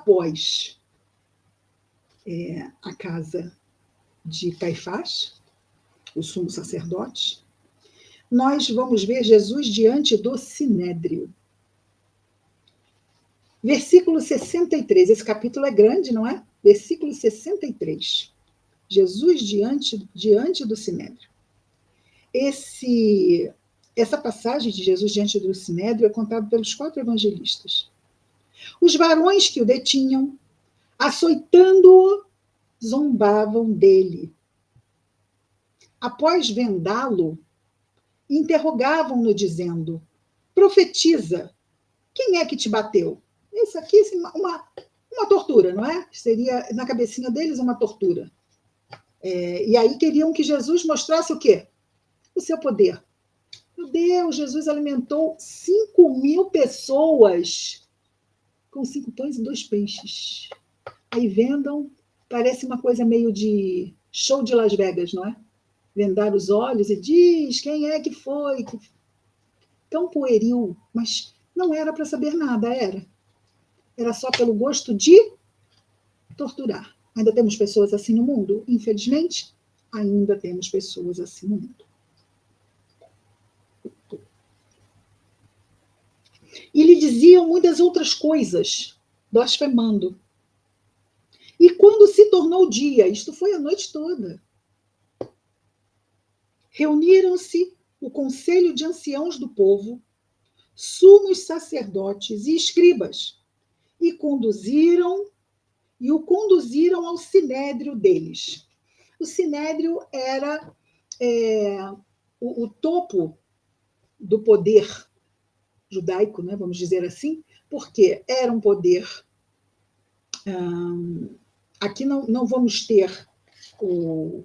após a casa de Caifás, o sumo sacerdote, nós vamos ver Jesus diante do Sinédrio. Versículo 63, esse capítulo é grande, não é? Versículo 63. Jesus diante do Sinédrio. Essa passagem de Jesus diante do Sinédrio é contada pelos 4 evangelistas. Os varões que o detinham, açoitando-o, zombavam dele. Após vendá-lo, interrogavam-no, dizendo: profetiza, quem é que te bateu? Isso aqui é uma tortura, não é? Seria, na cabecinha deles, uma tortura. E aí queriam que Jesus mostrasse o quê? O seu poder. Meu Deus, Jesus alimentou 5.000 pessoas com 5 pães e 2 peixes. Aí vendam, parece uma coisa meio de show de Las Vegas, não é? Vendar os olhos e diz quem é que foi. Tão pueril, mas não era para saber nada, era. Era só pelo gosto de torturar. Ainda temos pessoas assim no mundo? Infelizmente, ainda temos pessoas assim no mundo. E lhe diziam muitas outras coisas, blasfemando. E quando se tornou dia, isto foi a noite toda, reuniram-se o conselho de anciãos do povo, sumos sacerdotes e escribas, e o conduziram ao sinédrio deles. O sinédrio era o topo do poder judaico, né, vamos dizer assim, porque era um poder... aqui não vamos ter o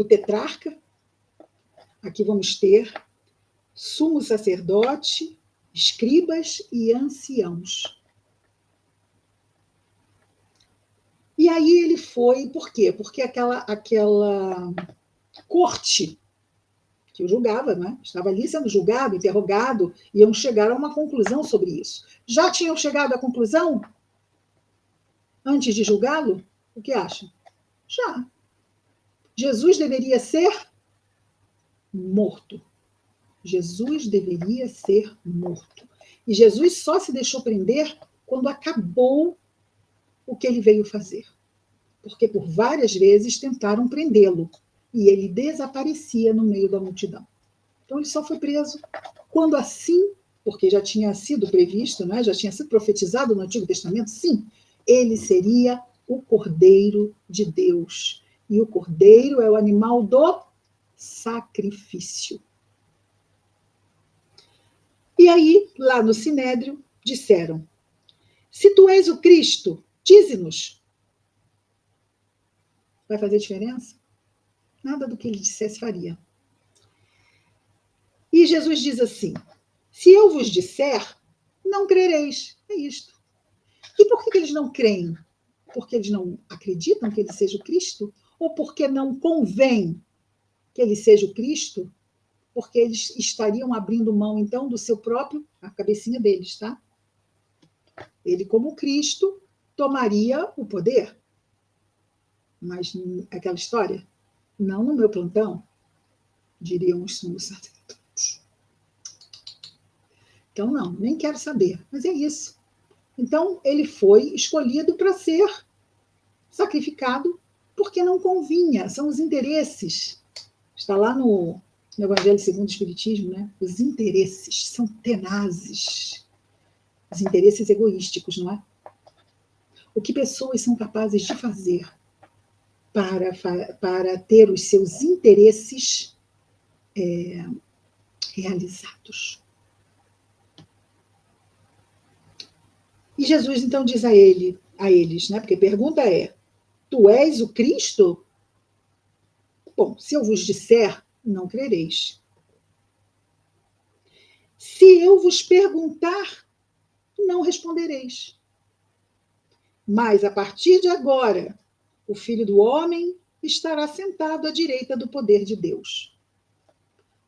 tetrarca, aqui vamos ter sumo sacerdote, escribas e anciãos. E aí ele foi, por quê? Porque aquela corte que o julgava, né? Estava ali sendo julgado, interrogado, iam chegar a uma conclusão sobre isso. Já tinham chegado à conclusão antes de julgá-lo? O que acham? Já. Jesus deveria ser morto. Jesus deveria ser morto. E Jesus só se deixou prender quando acabou o que ele veio fazer. Porque por várias vezes tentaram prendê-lo e ele desaparecia no meio da multidão. Então ele só foi preso quando assim, porque já tinha sido previsto, né, já tinha sido profetizado no Antigo Testamento, sim, ele seria o Cordeiro de Deus. E o cordeiro é o animal do sacrifício. E aí, lá no Sinédrio, disseram: se tu és o Cristo, dize-nos. Vai fazer diferença? Nada do que ele dissesse faria. E Jesus diz assim: se eu vos disser, não crereis. É isto. E por que eles não creem? Porque eles não acreditam que ele seja o Cristo? Ou porque não convém que ele seja o Cristo? Porque eles estariam abrindo mão, então, do seu próprio, a cabecinha deles, tá? Ele, como Cristo, tomaria o poder. Mas aquela história, não no meu plantão, diriam os sumos sacerdotes. Então, não, nem quero saber. Mas é isso. Então, ele foi escolhido para ser sacrificado porque não convinha. São os interesses. Está lá no Evangelho segundo o Espiritismo, né? Os interesses são tenazes. Os interesses egoísticos, não é? O que pessoas são capazes de fazer para ter os seus interesses realizados. E Jesus então diz a eles, né? Porque a pergunta é: tu és o Cristo? Bom, se eu vos disser, não crereis. Se eu vos perguntar, não respondereis. Mas a partir de agora, o Filho do Homem estará sentado à direita do poder de Deus.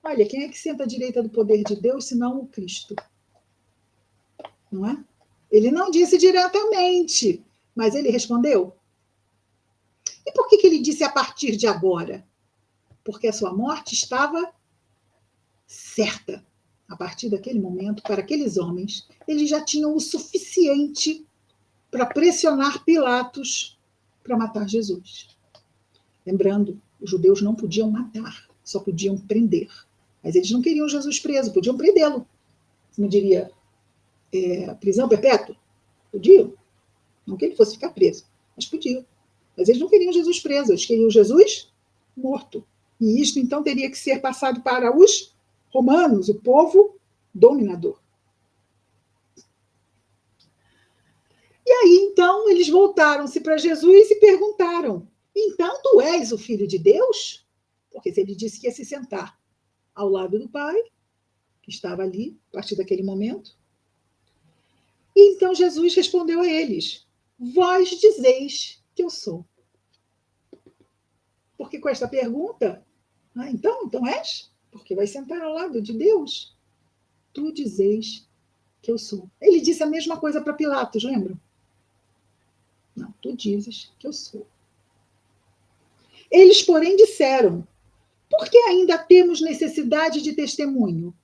Olha, quem é que senta à direita do poder de Deus, senão o Cristo? Não é? Ele não disse diretamente, mas ele respondeu. E por que ele disse a partir de agora? Porque a sua morte estava certa. A partir daquele momento, para aqueles homens, eles já tinham o suficiente para pressionar Pilatos para matar Jesus. Lembrando, os judeus não podiam matar, só podiam prender. Mas eles não queriam Jesus preso, podiam prendê-lo. Como diria, prisão perpétua? Podiam. Não que ele fosse ficar preso, mas podiam. Mas eles não queriam Jesus preso, eles queriam Jesus morto. E isto, então, teria que ser passado para os romanos, o povo dominador. E aí, então, eles voltaram-se para Jesus e perguntaram: então tu és o Filho de Deus? Porque se ele disse que ia se sentar ao lado do Pai, que estava ali, a partir daquele momento. E então Jesus respondeu a eles: vós dizeis que eu sou. Porque com esta pergunta, então és? Porque vai sentar ao lado de Deus? Tu dizeis que eu sou. Ele disse a mesma coisa para Pilatos, lembram? Não, tu dizes que eu sou. Eles, porém, disseram: por que ainda temos necessidade de testemunho?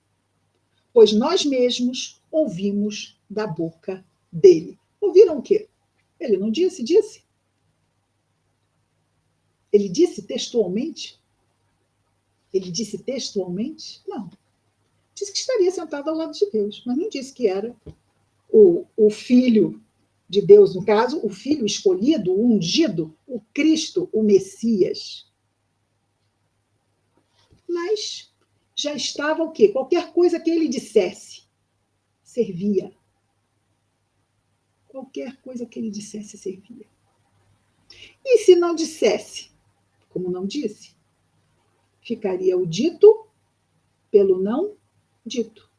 Pois nós mesmos ouvimos da boca dele. Ouviram o quê? Ele não disse? Ele disse textualmente? Ele disse textualmente? Não. Disse que estaria sentado ao lado de Deus, mas não disse que era o Filho de Deus, no caso, o Filho escolhido, o ungido, o Cristo, o Messias. Mas já estava o quê? Qualquer coisa que ele dissesse servia. Qualquer coisa que ele dissesse servia. E se não dissesse, como não disse, ficaria o dito pelo não dito.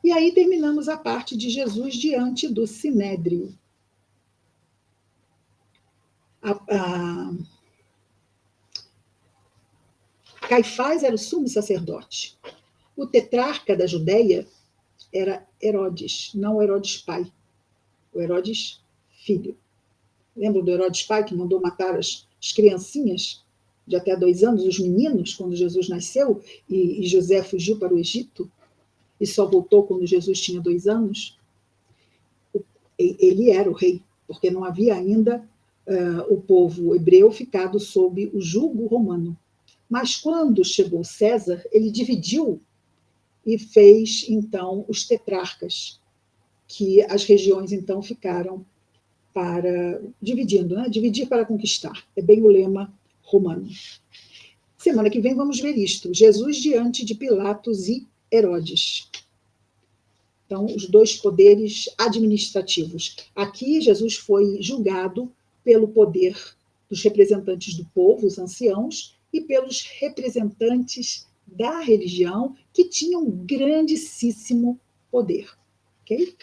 E aí terminamos a parte de Jesus diante do Sinédrio. Caifás era o sumo sacerdote. O tetrarca da Judéia era Herodes, não Herodes pai, o Herodes filho. Lembra do Herodes pai que mandou matar as criancinhas de até 2 anos, os meninos, quando Jesus nasceu, e José fugiu para o Egito e só voltou quando Jesus tinha 2 anos? Ele era o rei, porque não havia ainda o povo hebreu ficado sob o jugo romano. Mas quando chegou César, ele dividiu e fez, então, os tetrarcas, que as regiões, então, ficaram para... dividindo, né? Dividir para conquistar. É bem o lema romano. Semana que vem vamos ver isto. Jesus diante de Pilatos e Herodes. Então, os 2 poderes administrativos. Aqui, Jesus foi julgado pelo poder dos representantes do povo, os anciãos, e pelos representantes da religião, que tinham um grandíssimo poder. Ok?